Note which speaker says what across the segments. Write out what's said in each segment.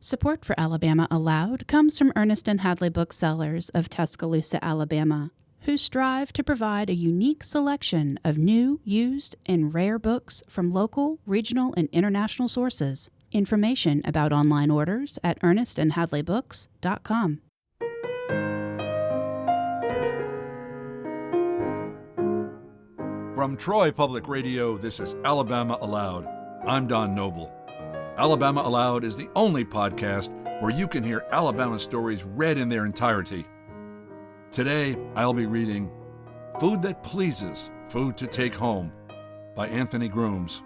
Speaker 1: Support for Alabama Aloud comes from Ernest and Hadley Booksellers of Tuscaloosa, Alabama, who strive to provide a unique selection of new, used, and rare books from local, regional, and international sources. Information about online orders at ernestandhadleybooks.com.
Speaker 2: From Troy Public Radio, this is Alabama Aloud. I'm Don Noble. Alabama Aloud is the only podcast where you can hear Alabama stories read in their entirety. Today, I'll be reading Food That Pleases, Food to Take Home by Anthony Grooms.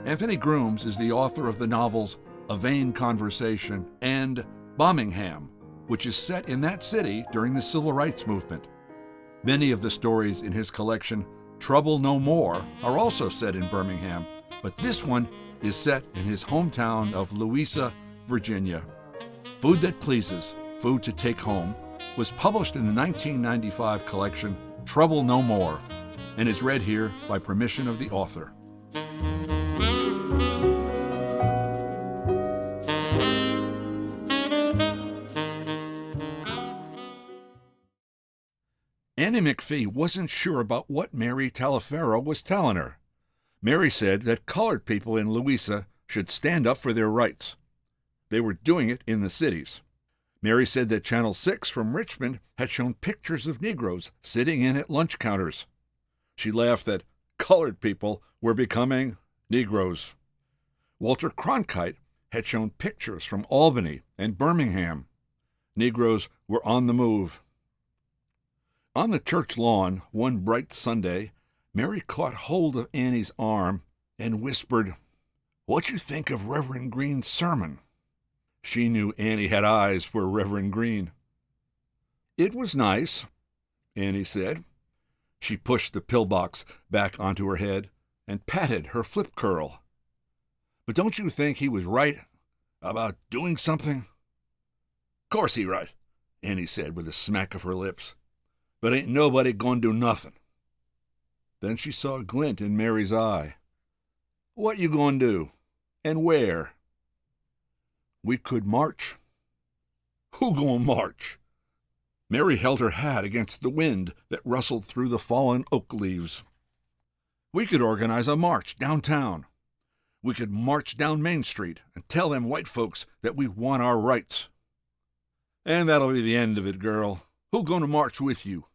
Speaker 2: Anthony Grooms is the author of the novels A Vain Conversation and Birmingham, which is set in that city during the Civil Rights Movement. Many of the stories in his collection, Trouble No More, are also set in Birmingham, but this one is set in his hometown of Louisa, Virginia. Food That Pleases, Food to Take Home was published in the 1995 collection Trouble No More and is read here by permission of the author. Annie McPhee wasn't sure about what Mary Taliaferro was telling her. Mary said that colored people in Louisa should stand up for their rights. They were doing it in the cities. Mary said that Channel 6 from Richmond had shown pictures of Negroes sitting in at lunch counters. She laughed that colored people were becoming Negroes. Walter Cronkite had shown pictures from Albany and Birmingham. Negroes were on the move. On the church lawn, one bright Sunday, Mary caught hold of Annie's arm and whispered, "What you think of Reverend Green's sermon?" She knew Annie had eyes for Reverend Green. "It was nice," Annie said. She pushed the pillbox back onto her head and patted her flip curl. "But don't you think he was right about doing something?" "Course he right," Annie said with a smack of her lips. "But ain't nobody gonna do nothing." Then she saw a glint in Mary's eye. "What you gonna do? And where?" "We could march." "Who gonna march?" Mary held her hat against the wind that rustled through the fallen oak leaves. "We could organize a march downtown. We could march down Main Street and tell them white folks that we want our rights." "And that'll be the end of it, girl. Who gonna march with you?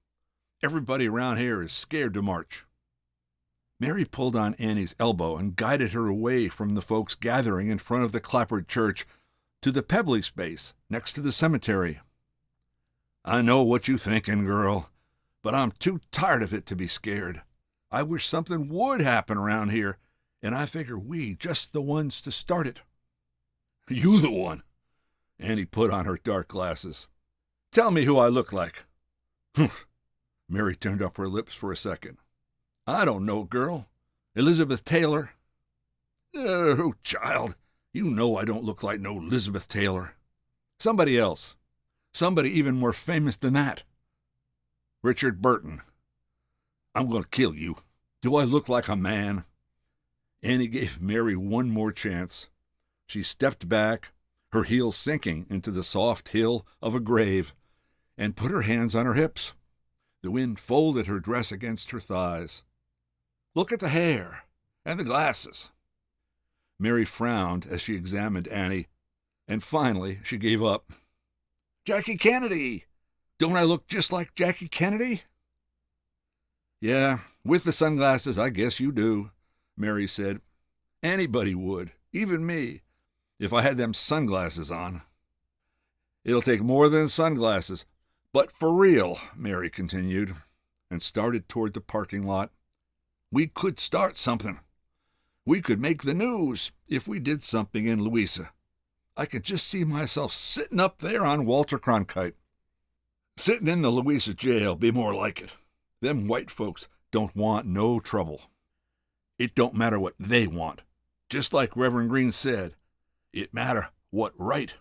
Speaker 2: Everybody around here is scared to march." Mary pulled on Annie's elbow and guided her away from the folks gathering in front of the clapboard church to the pebbly space next to the cemetery. "I know what you thinking, girl, but I'm too tired of it to be scared. I wish something would happen around here, and I figure we just the ones to start it." "You the one?" Annie put on her dark glasses. "Tell me who I look like." "Humph." Mary turned up her lips for a second. "I don't know, girl. Elizabeth Taylor." "Oh, child, you know I don't look like no Elizabeth Taylor." "Somebody else. Somebody even more famous than that." "Richard Burton." "I'm going to kill you. Do I look like a man?" Annie gave Mary one more chance. She stepped back, her heels sinking into the soft hill of a grave, and put her hands on her hips. The wind folded her dress against her thighs. "Look at the hair and the glasses." Mary frowned as she examined Annie, and finally she gave up. "Jackie Kennedy! Don't I look just like Jackie Kennedy?" "Yeah, with the sunglasses, I guess you do," Mary said. "Anybody would, even me, if I had them sunglasses on." "It'll take more than sunglasses. But for real," Mary continued, and started toward the parking lot. "We could start something. We could make the news if we did something in Louisa. I could just see myself sitting up there on Walter Cronkite." "Sitting in the Louisa jail be more like it. Them white folks don't want no trouble. It don't matter what they want. Just like Reverend Green said, it matter what right."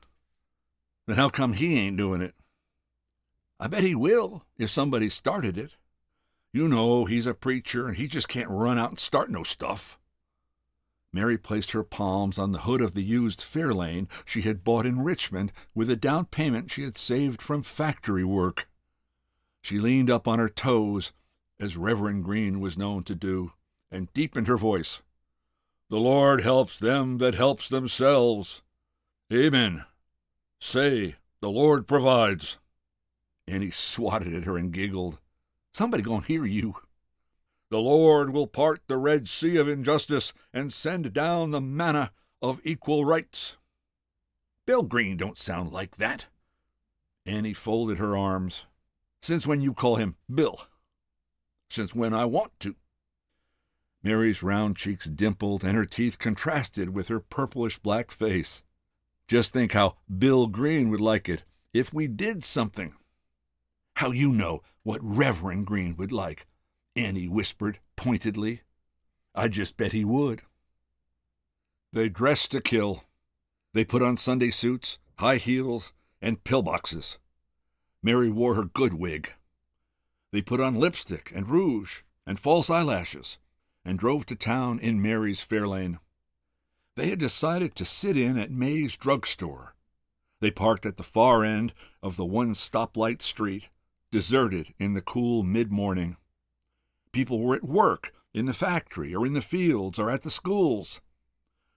Speaker 2: "Then how come he ain't doing it?" "I bet he will, if somebody started it. You know, he's a preacher, and he just can't run out and start no stuff." Mary placed her palms on the hood of the used Fairlane she had bought in Richmond with a down payment she had saved from factory work. She leaned up on her toes, as Reverend Green was known to do, and deepened her voice. "The Lord helps them that helps themselves. Amen. Say, the Lord provides." Annie swatted at her and giggled. "Somebody gonna hear you." "The Lord will part the Red Sea of injustice and send down the manna of equal rights." "Bill Green don't sound like that." Annie folded her arms. "Since when you call him Bill?" "Since when I want to." Mary's round cheeks dimpled and her teeth contrasted with her purplish-black face. "Just think how Bill Green would like it if we did something." "How you know what Reverend Green would like?" Annie whispered pointedly. "I just bet he would." They dressed to kill. They put on Sunday suits, high heels, and pillboxes. Mary wore her good wig. They put on lipstick and rouge and false eyelashes and drove to town in Mary's Fairlane. They had decided to sit in at May's drugstore. They parked at the far end of the one stoplight street, deserted in the cool mid-morning. People were at work, in the factory, or in the fields, or at the schools.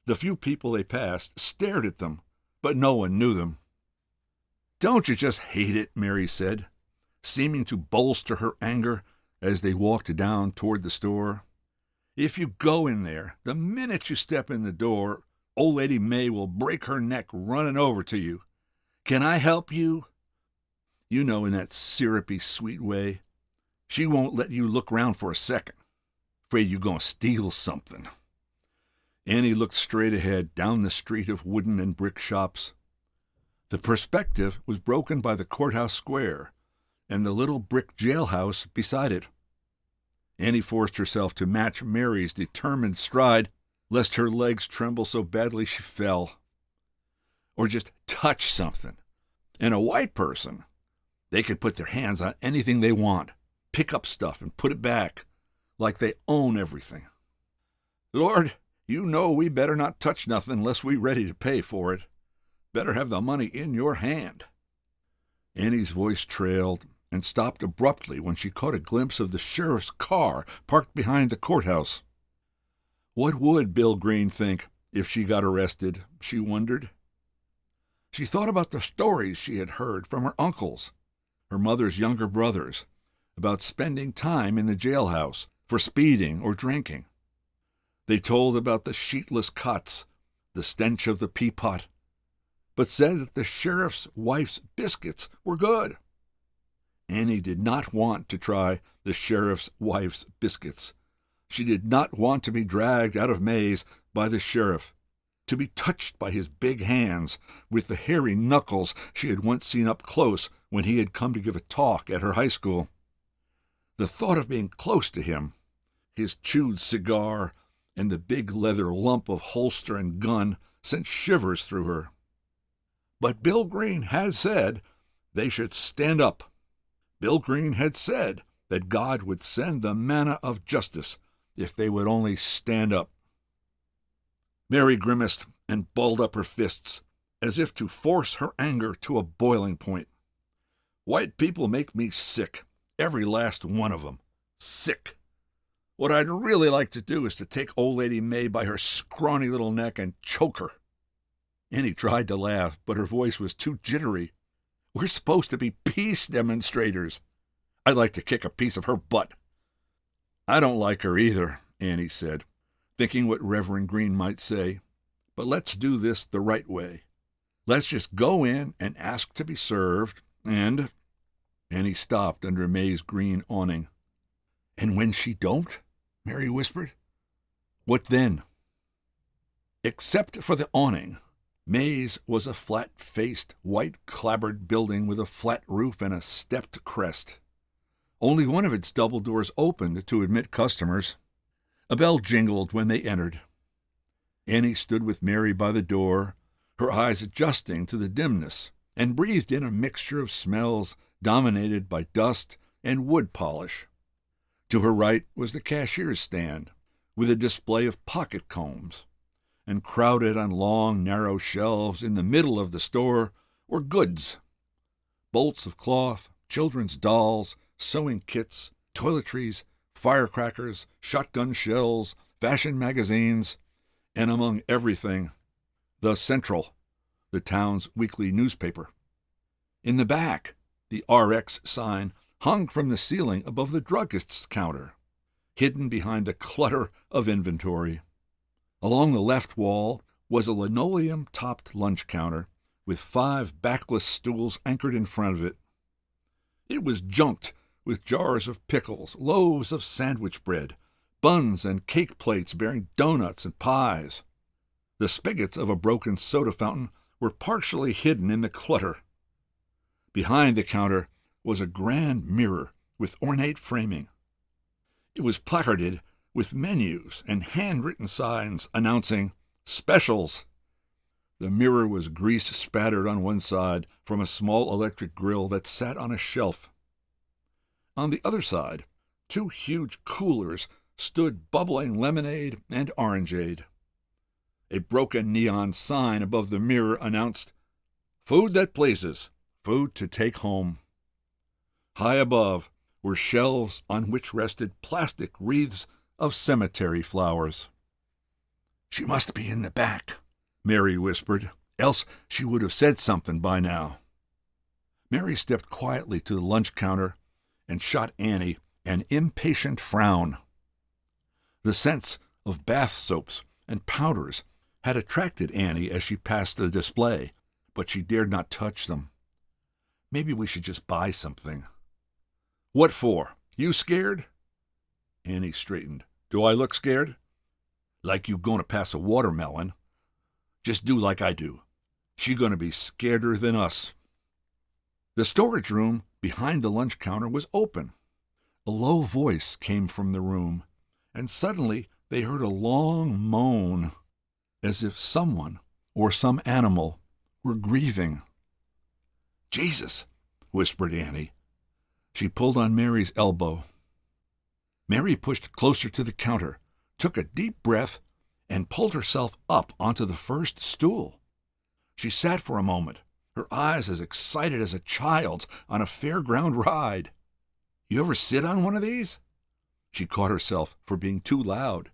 Speaker 2: The few people they passed stared at them, but no one knew them. "Don't you just hate it?" Mary said, seeming to bolster her anger as they walked down toward the store. "If you go in there, the minute you step in the door, old Lady May will break her neck running over to you. Can I help you?" You know, in that syrupy, sweet way. She won't let you look round for a second. Afraid you're going to steal something. Annie looked straight ahead, down the street of wooden and brick shops. The perspective was broken by the courthouse square and the little brick jailhouse beside it. Annie forced herself to match Mary's determined stride, lest her legs tremble so badly she fell. Or just touch something. And a white person, they can put their hands on anything they want, pick up stuff and put it back, like they own everything. "Lord, you know we better not touch nothing unless we ready to pay for it. Better have the money in your hand." Annie's voice trailed and stopped abruptly when she caught a glimpse of the sheriff's car parked behind the courthouse. What would Bill Green think if she got arrested, she wondered. She thought about the stories she had heard from her uncles, her mother's younger brothers, about spending time in the jailhouse for speeding or drinking. They told about the sheetless cots, the stench of the peapot, but said that the sheriff's wife's biscuits were good. Annie did not want to try the sheriff's wife's biscuits. She did not want to be dragged out of May's by the sheriff, to be touched by his big hands with the hairy knuckles she had once seen up close when he had come to give a talk at her high school. The thought of being close to him, his chewed cigar, and the big leather lump of holster and gun sent shivers through her. But Bill Green had said they should stand up. Bill Green had said that God would send the manna of justice if they would only stand up. Mary grimaced and balled up her fists, as if to force her anger to a boiling point. "White people make me sick, every last one of them. Sick. What I'd really like to do is to take old Lady May by her scrawny little neck and choke her." Annie tried to laugh, but her voice was too jittery. "We're supposed to be peace demonstrators. I'd like to kick a piece of her butt." "I don't like her either," Annie said, thinking what Reverend Green might say. "But let's do this the right way. Let's just go in and ask to be served, and—" Annie stopped under May's green awning. "And when she don't?" Mary whispered. "What then?" Except for the awning, May's was a flat-faced, white-clapboard building with a flat roof and a stepped crest. Only one of its double doors opened to admit customers. A bell jingled when they entered. Annie stood with Mary by the door, her eyes adjusting to the dimness, and breathed in a mixture of smells dominated by dust and wood polish. To her right was the cashier's stand, with a display of pocket combs, and crowded on long, narrow shelves in the middle of the store were goods. Bolts of cloth, children's dolls, sewing kits, toiletries, firecrackers, shotgun shells, fashion magazines, and among everything, the Central, the town's weekly newspaper. In the back, the RX sign hung from the ceiling above the druggist's counter, hidden behind the clutter of inventory. Along the left wall was a linoleum-topped lunch counter with 5 backless stools anchored in front of it. It was junked with jars of pickles, loaves of sandwich bread, buns and cake plates bearing donuts and pies. The spigots of a broken soda fountain were partially hidden in the clutter. Behind the counter was a grand mirror with ornate framing. It was placarded with menus and handwritten signs announcing specials. The mirror was grease-spattered on one side from a small electric grill that sat on a shelf. On the other side, 2 huge coolers stood bubbling lemonade and orangeade. A broken neon sign above the mirror announced, "Food that pleases, food to take home." High above were shelves on which rested plastic wreaths of cemetery flowers. "She must be in the back," Mary whispered, "else she would have said something by now." Mary stepped quietly to the lunch counter and shot Annie an impatient frown. The scents of bath soaps and powders had attracted Annie as she passed the display, but she dared not touch them. "Maybe we should just buy something." "What for? You scared?" Annie straightened. "Do I look scared?" "Like you gonna pass a watermelon. Just do like I do. She gonna be scareder than us." The storage room behind the lunch counter was open. A low voice came from the room, and suddenly they heard a long moan, as if someone or some animal were grieving. "Jesus," whispered Annie. She pulled on Mary's elbow. Mary pushed closer to the counter, took a deep breath, and pulled herself up onto the first stool. She sat for a moment, her eyes as excited as a child's on a fairground ride. "You ever sit on one of these?" She caught herself for being too loud.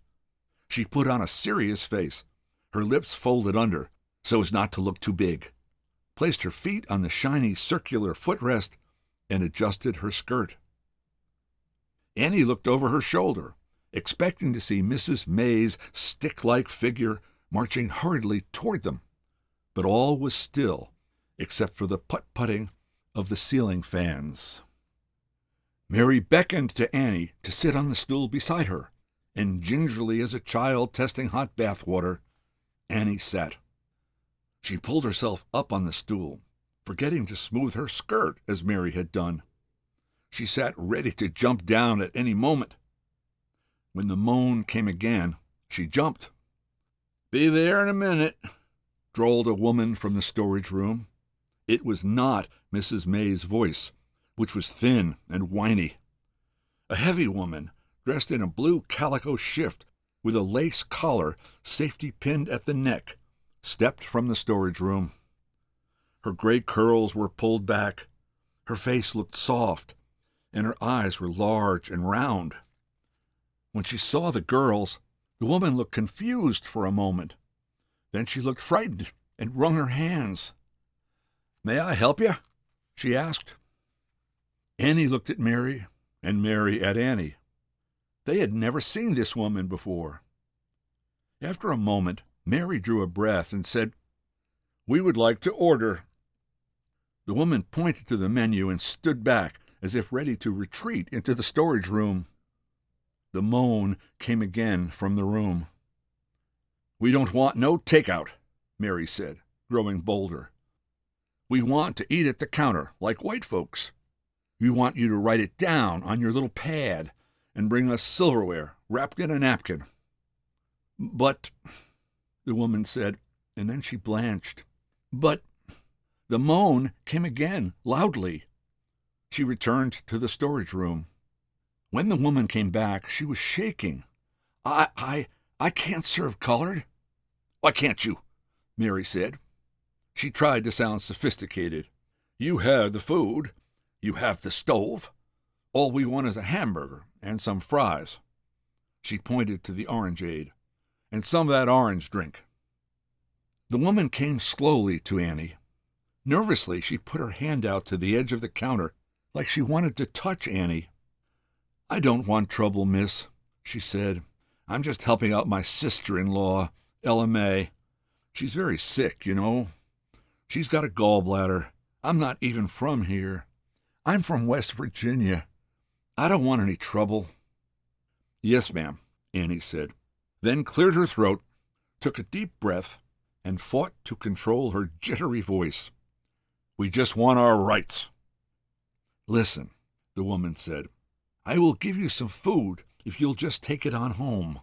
Speaker 2: She put on a serious face, her lips folded under so as not to look too big, placed her feet on the shiny circular footrest, and adjusted her skirt. Annie looked over her shoulder, expecting to see Mrs. May's stick-like figure marching hurriedly toward them, but all was still except for the putt-putting of the ceiling fans. Mary beckoned to Annie to sit on the stool beside her, and gingerly as a child testing hot bath water, Annie sat. She pulled herself up on the stool, forgetting to smooth her skirt as Mary had done. She sat ready to jump down at any moment. When the moan came again, she jumped. "Be there in a minute," drawled a woman from the storage room. It was not Mrs. May's voice, which was thin and whiny. A heavy woman, dressed in a blue calico shift with a lace collar safety-pinned at the neck, stepped from the storage room. Her gray curls were pulled back. Her face looked soft, and her eyes were large and round. When she saw the girls, the woman looked confused for a moment. Then she looked frightened and wrung her hands. "May I help you?" she asked. Annie looked at Mary, and Mary at Annie. They had never seen this woman before. After a moment, Mary drew a breath and said, "We would like to order." The woman pointed to the menu and stood back as if ready to retreat into the storage room. The moan came again from the room. "We don't want no takeout," Mary said, growing bolder. "We want to eat at the counter, like white folks. We want you to write it down on your little pad and bring us silverware wrapped in a napkin." "But," the woman said, and then she blanched. "But," the moan came again, loudly. She returned to the storage room. When the woman came back, she was shaking. I can't serve colored." Why can't you? Mary said. She tried to sound sophisticated. You have the food. You have the stove. All we want is a hamburger and some fries. She pointed to the orangeade. And some of that orange drink. The woman came slowly to Annie. Nervously, she put her hand out to the edge of the counter, like she wanted to touch Annie. I don't want trouble, miss, she said. I'm just helping out my sister-in-law, Ella May. She's very sick, you know. She's got a gallbladder. I'm not even from here. I'm from West Virginia. I don't want any trouble. Yes, ma'am, Annie said, then cleared her throat, took a deep breath, and fought to control her jittery voice. We just want our rights. Listen, the woman said, I will give you some food if you'll just take it on home.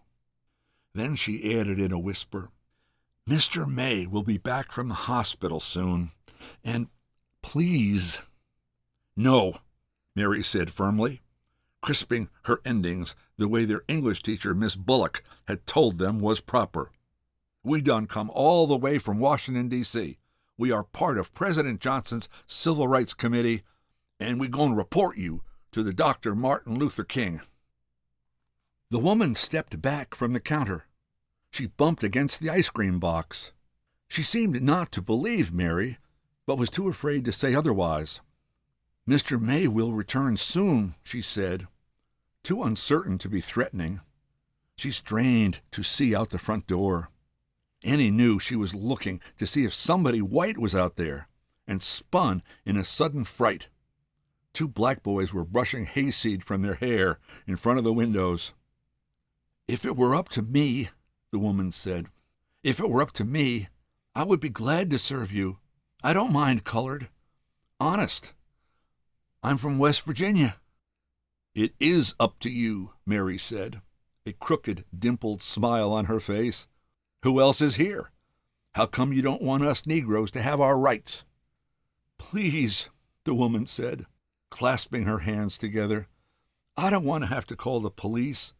Speaker 2: Then she added in a whisper, Mr. May will be back from the hospital soon, and please. No, Mary said firmly, crisping her endings the way their English teacher, Miss Bullock, had told them was proper. We done come all the way from Washington, D.C. We are part of President Johnson's Civil Rights Committee, and we gonna report you to the Dr. Martin Luther King. The woman stepped back from the counter. She bumped against the ice cream box. She seemed not to believe Mary, but was too afraid to say otherwise. Mr. May will return soon, she said, too uncertain to be threatening. She strained to see out the front door. Annie knew she was looking to see if somebody white was out there, and spun in a sudden fright. 2 black boys were brushing hayseed from their hair in front of the windows. If it were up to me, the woman said, if it were up to me, I would be glad to serve you. I don't mind colored. Honest. I'm from West Virginia. It is up to you, Mary said, a crooked, dimpled smile on her face. Who else is here? How come you don't want us Negroes to have our rights? Please, the woman said, clasping her hands together. I don't want to have to call the police.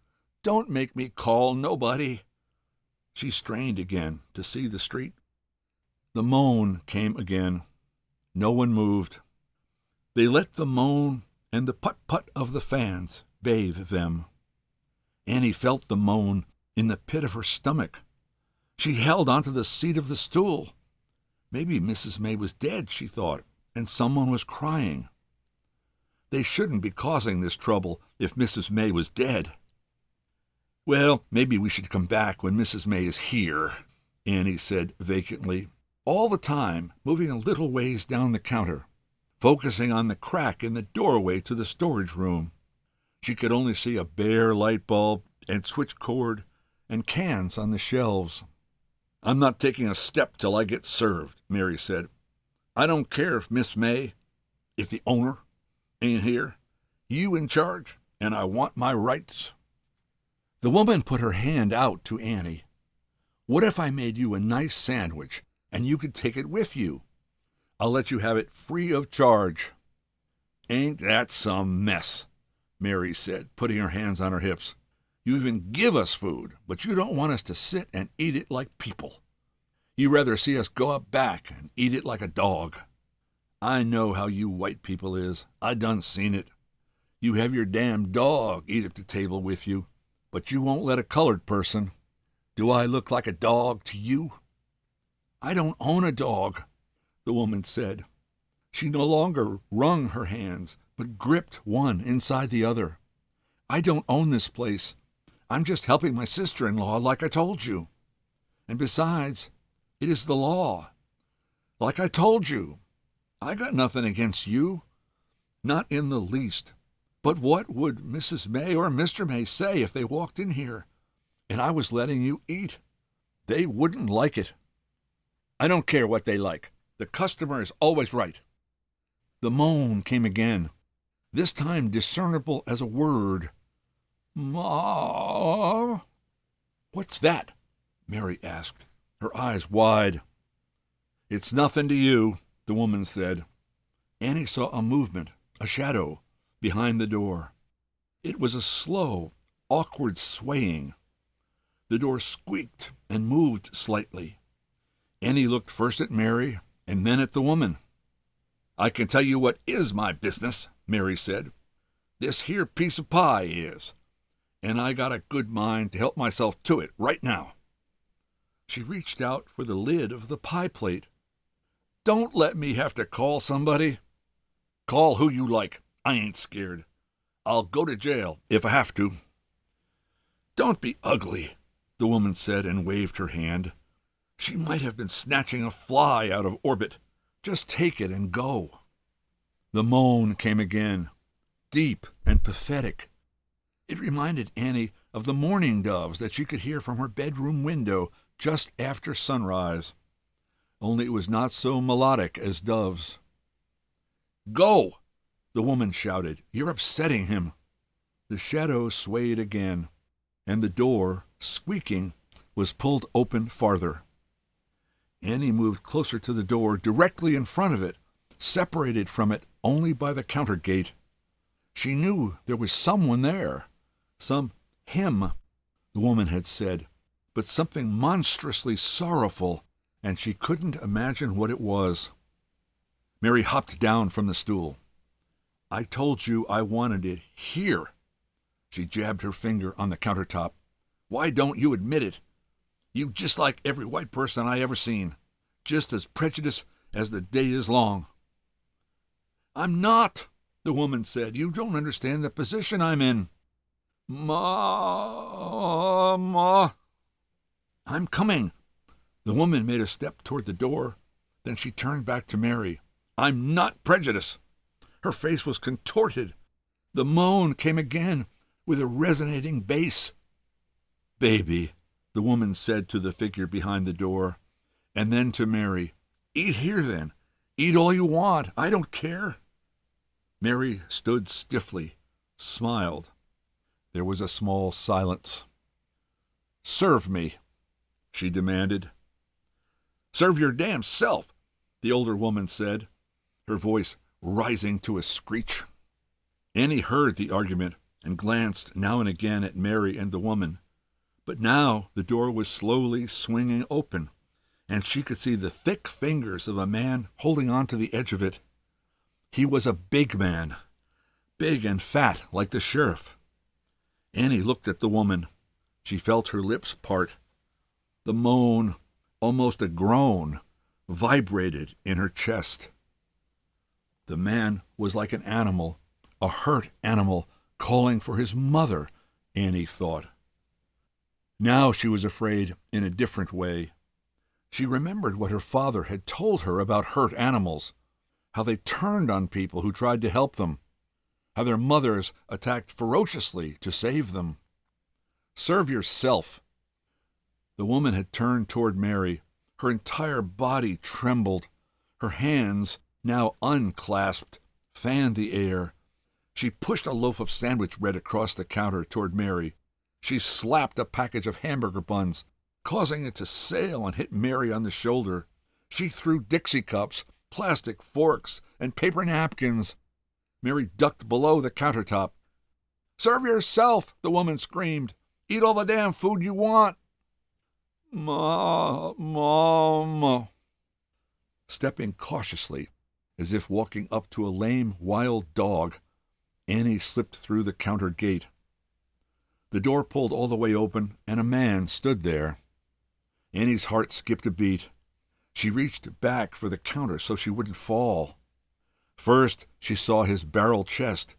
Speaker 2: Don't make me call nobody. She strained again to see the street. The moan came again. No one moved. They let the moan and the put-put of the fans bathe them. Annie felt the moan in the pit of her stomach. She held onto the seat of the stool. Maybe Mrs. May was dead, she thought, and someone was crying. They shouldn't be causing this trouble if Mrs. May was dead. Well, maybe we should come back when Mrs. May is here, Annie said vacantly, all the time moving a little ways down the counter, focusing on the crack in the doorway to the storage room. She could only see a bare light bulb and switch cord and cans on the shelves. I'm not taking a step till I get served, Mary said. I don't care if Miss May, if the owner, ain't here. You in charge, and I want my rights. The woman put her hand out to Annie. What if I made you a nice sandwich, and you could take it with you? I'll let you have it free of charge. Ain't that some mess, Mary said, putting her hands on her hips. You even give us food, but you don't want us to sit and eat it like people. You rather see us go up back and eat it like a dog. I know how you white people is. I done seen it. You have your damn dog eat at the table with you, but you won't let a colored person. Do I look like a dog to you? I don't own a dog, the woman said. She no longer wrung her hands, but gripped one inside the other. I don't own this place. I'm just helping my sister-in-law like I told you. And besides, it is the law. Like I told you, I got nothing against you. Not in the least. But what would Mrs. May or Mr. May say if they walked in here, and I was letting you eat? They wouldn't like it. I don't care what they like. The customer is always right. The moan came again, this time discernible as a word. Ma. What's that? Mary asked, her eyes wide. It's nothing to you, the woman said. Annie saw a movement, a shadow, behind the door. It was a slow, awkward swaying. The door squeaked and moved slightly. Annie looked first at Mary and then at the woman. "I can tell you what is my business," Mary said. "This here piece of pie is, and I got a good mind to help myself to it right now." She reached out for the lid of the pie plate. "Don't let me have to call somebody." "Call who you like. I ain't scared. I'll go to jail if I have to." "Don't be ugly," the woman said and waved her hand. She might have been snatching a fly out of orbit. "Just take it and go." The moan came again, deep and pathetic. It reminded Annie of the mourning doves that she could hear from her bedroom window just after sunrise. Only it was not so melodic as doves. "Go!" the woman shouted. "You're upsetting him." The shadow swayed again, and the door, squeaking, was pulled open farther. Annie moved closer to the door, directly in front of it, separated from it only by the counter gate. She knew there was someone there. Some him, the woman had said, but something monstrously sorrowful, and she couldn't imagine what it was. Mary hopped down from the stool. "I told you I wanted it here." She jabbed her finger on the countertop. "Why don't you admit it? You just like every white person I ever seen. Just as prejudiced as the day is long." "I'm not," the woman said. "You don't understand the position I'm in." Ma. "I'm coming." The woman made a step toward the door. Then she turned back to Mary. "I'm not prejudiced." Her face was contorted. The moan came again with a resonating bass. "Baby," the woman said to the figure behind the door, and then to Mary, "Eat here, then. Eat all you want. I don't care." Mary stood stiffly, smiled. There was a small silence. "Serve me," she demanded. "Serve your damn self," the older woman said, her voice rising to a screech. Annie heard the argument and glanced now and again at Mary and the woman. But now the door was slowly swinging open, and she could see the thick fingers of a man holding on to the edge of it. He was a big man, big and fat like the sheriff. Annie looked at the woman. She felt her lips part. The moan, almost a groan, vibrated in her chest. The man was like an animal, a hurt animal, calling for his mother, Annie thought. Now she was afraid in a different way. She remembered what her father had told her about hurt animals, how they turned on people who tried to help them, how their mothers attacked ferociously to save them. "Serve yourself." The woman had turned toward Mary. Her entire body trembled. Her hands, now unclasped, fanned the air. She pushed a loaf of sandwich bread across the counter toward Mary. She slapped a package of hamburger buns, causing it to sail and hit Mary on the shoulder. She threw Dixie cups, plastic forks, and paper napkins. Mary ducked below the countertop. "Serve yourself," the woman screamed. "Eat all the damn food you want." Mom. Stepping cautiously, as if walking up to a lame wild dog, Annie slipped through the counter gate. The door pulled all the way open, and a man stood there. Annie's heart skipped a beat. She reached back for the counter so she wouldn't fall. First, she saw his barrel chest,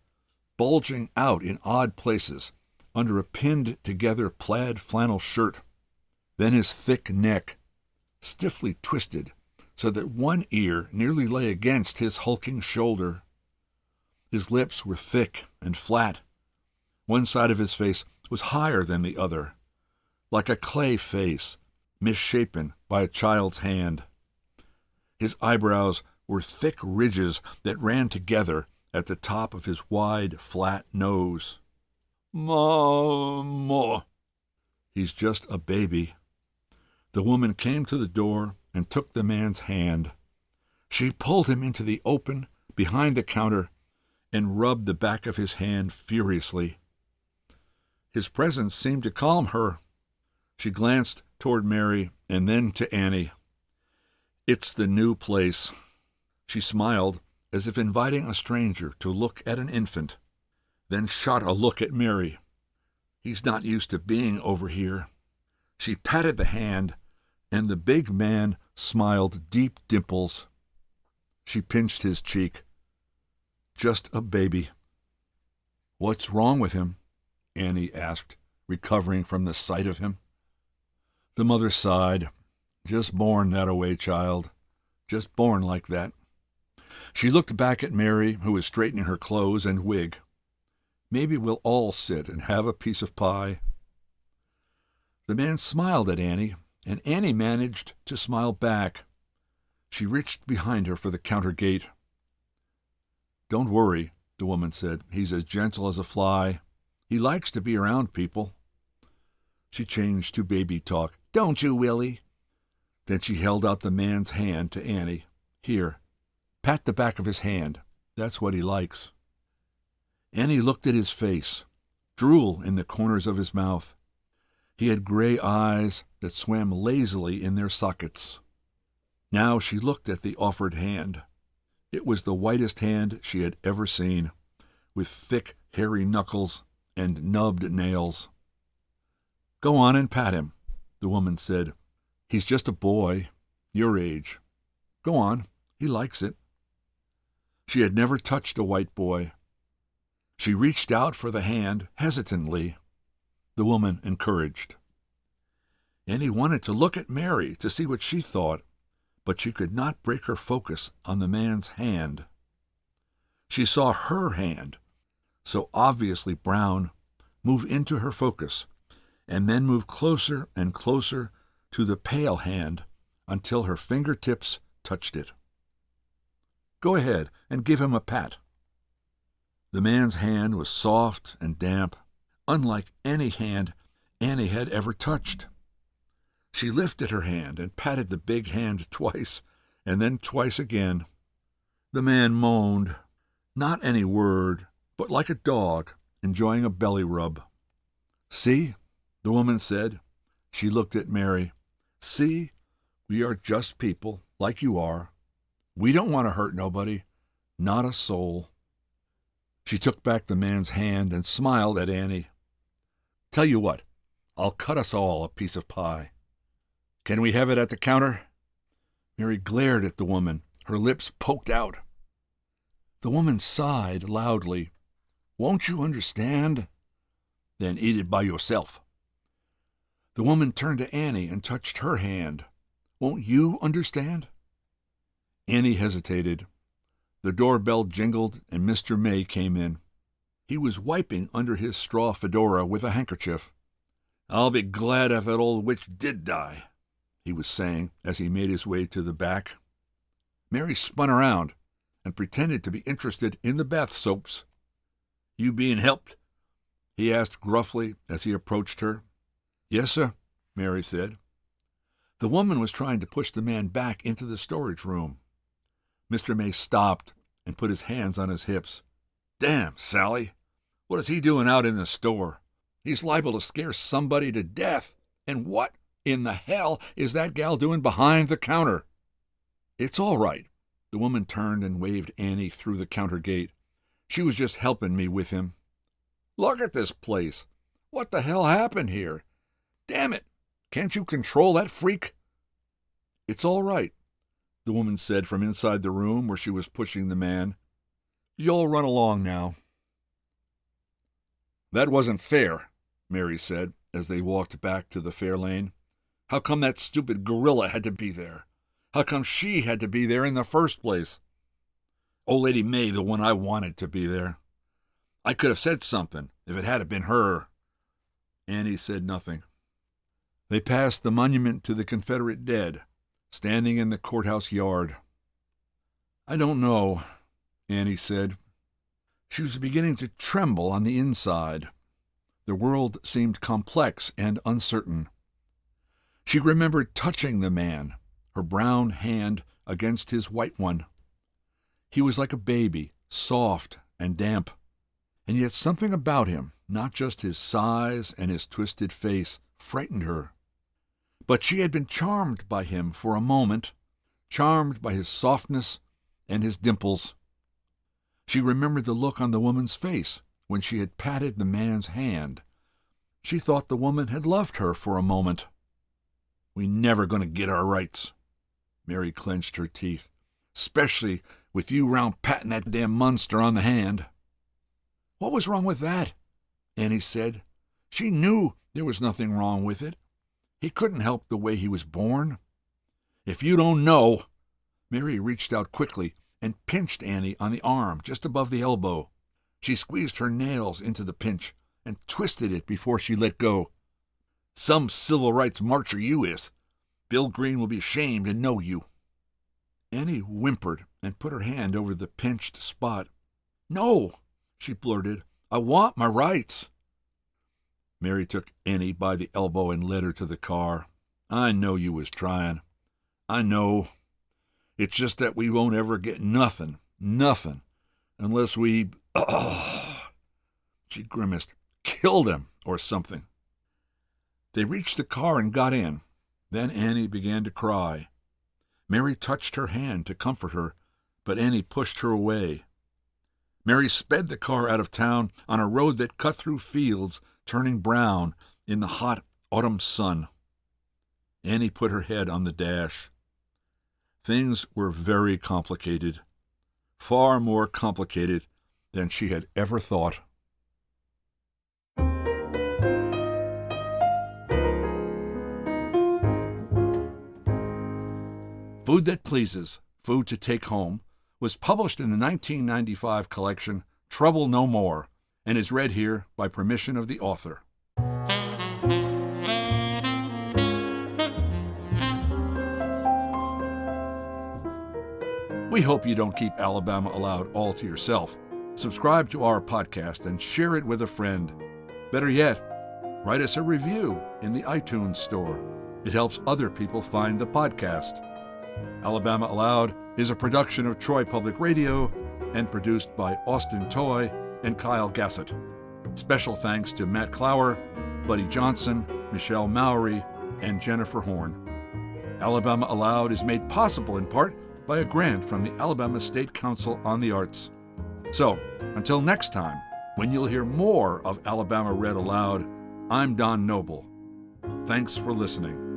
Speaker 2: bulging out in odd places under a pinned-together plaid flannel shirt. Then his thick neck, stiffly twisted so that one ear nearly lay against his hulking shoulder. His lips were thick and flat. One side of his face was higher than the other, like a clay face, misshapen by a child's hand. His eyebrows were thick ridges that ran together at the top of his wide, flat nose. Mama. "He's just a baby." The woman came to the door and took the man's hand. She pulled him into the open behind the counter and rubbed the back of his hand furiously. His presence seemed to calm her. She glanced toward Mary and then to Annie. "It's the new place." She smiled, as if inviting a stranger to look at an infant, then shot a look at Mary. "He's not used to being over here." She patted the hand, and the big man smiled deep dimples. She pinched his cheek. "Just a baby." "What's wrong with him?" Annie asked, recovering from the sight of him. The mother sighed. "Just born that-a-way, child. Just born like that." She looked back at Mary, who was straightening her clothes and wig. "Maybe we'll all sit and have a piece of pie." The man smiled at Annie, and Annie managed to smile back. She reached behind her for the counter gate. "Don't worry," the woman said. "He's as gentle as a fly. He likes to be around people." She changed to baby talk. "Don't you, Willie?" Then she held out the man's hand to Annie. "Here, pat the back of his hand. That's what he likes." Annie looked at his face, drool in the corners of his mouth. He had gray eyes that swam lazily in their sockets. Now she looked at the offered hand. It was the whitest hand she had ever seen, with thick, hairy knuckles and nubbed nails. "Go on and pat him," the woman said. "He's just a boy, your age. Go on, he likes it." She had never touched a white boy. She reached out for the hand hesitantly. The woman encouraged. Annie wanted to look at Mary to see what she thought, but she could not break her focus on the man's hand. She saw her hand, so obviously brown, move into her focus, and then move closer and closer to the pale hand until her fingertips touched it. "Go ahead and give him a pat." The man's hand was soft and damp, unlike any hand Annie had ever touched. She lifted her hand and patted the big hand twice, and then twice again. The man moaned, not any word, but like a dog enjoying a belly rub. "See," the woman said. She looked at Mary. "See, we are just people, like you are. We don't want to hurt nobody, not a soul." She took back the man's hand and smiled at Annie. "Tell you what, I'll cut us all a piece of pie. Can we have it at the counter?" Mary glared at the woman, her lips poked out. The woman sighed loudly. "Won't you understand?" "Then eat it by yourself." The woman turned to Annie and touched her hand. "Won't you understand?" Annie hesitated. The doorbell jingled and Mr. May came in. He was wiping under his straw fedora with a handkerchief. "I'll be glad if that old witch did die," he was saying as he made his way to the back. Mary spun around and pretended to be interested in the bath soaps. "You being helped?" he asked gruffly as he approached her. "Yes, sir," Mary said. The woman was trying to push the man back into the storage room. Mr. May stopped and put his hands on his hips. "Damn, Sally! What is he doing out in the store? He's liable to scare somebody to death. And what in the hell is that gal doing behind the counter?" "It's all right." The woman turned and waved Annie through the counter gate. "She was just helping me with him." "Look at this place. What the hell happened here? Damn it! Can't you control that freak?" "It's all right," the woman said from inside the room where she was pushing the man. "You'll run along now." "That wasn't fair," Mary said as they walked back to the fair lane. "How come that stupid gorilla had to be there? How come she had to be there in the first place? Old Lady May, the one I wanted to be there. I could have said something if it had been her." Annie said nothing. They passed the monument to the Confederate dead, standing in the courthouse yard. "I don't know," Annie said. She was beginning to tremble on the inside. The world seemed complex and uncertain. She remembered touching the man, her brown hand against his white one. He was like a baby, soft and damp, and yet something about him, not just his size and his twisted face, frightened her. But she had been charmed by him for a moment, charmed by his softness and his dimples. She remembered the look on the woman's face when she had patted the man's hand. She thought the woman had loved her for a moment. "We never going to get our rights." Mary clenched her teeth. "Especially with you round patting that damn monster on the hand." "What was wrong with that?" Annie said. She knew there was nothing wrong with it. He couldn't help the way he was born. "If you don't know..." Mary reached out quickly and pinched Annie on the arm just above the elbow. She squeezed her nails into the pinch and twisted it before she let go. "Some civil rights marcher you is. Bill Green will be ashamed to know you." Annie whimpered and put her hand over the pinched spot. "No," she blurted. "I want my rights." Mary took Annie by the elbow and led her to the car. "I know you was trying. I know. It's just that we won't ever get nothing, unless we..." She grimaced. "Killed him or something." They reached the car and got in. Then Annie began to cry. Mary touched her hand to comfort her, but Annie pushed her away. Mary sped the car out of town on a road that cut through fields turning brown in the hot autumn sun. Annie put her head on the dash. Things were very complicated, far more complicated than she had ever thought. Food That Pleases, Food to Take Home was published in the 1995 collection Trouble No More and is read here by permission of the author. We hope you don't keep Alabama Aloud all to yourself. Subscribe to our podcast and share it with a friend. Better yet, write us a review in the iTunes store. It helps other people find the podcast. Alabama Aloud is a production of Troy Public Radio and produced by Austin Toy and Kyle Gassett. Special thanks to Matt Clower, Buddy Johnson, Michelle Mowry, and Jennifer Horn. Alabama Aloud is made possible in part by a grant from the Alabama State Council on the Arts. So, until next time, when you'll hear more of Alabama Read Aloud, I'm Don Noble. Thanks for listening.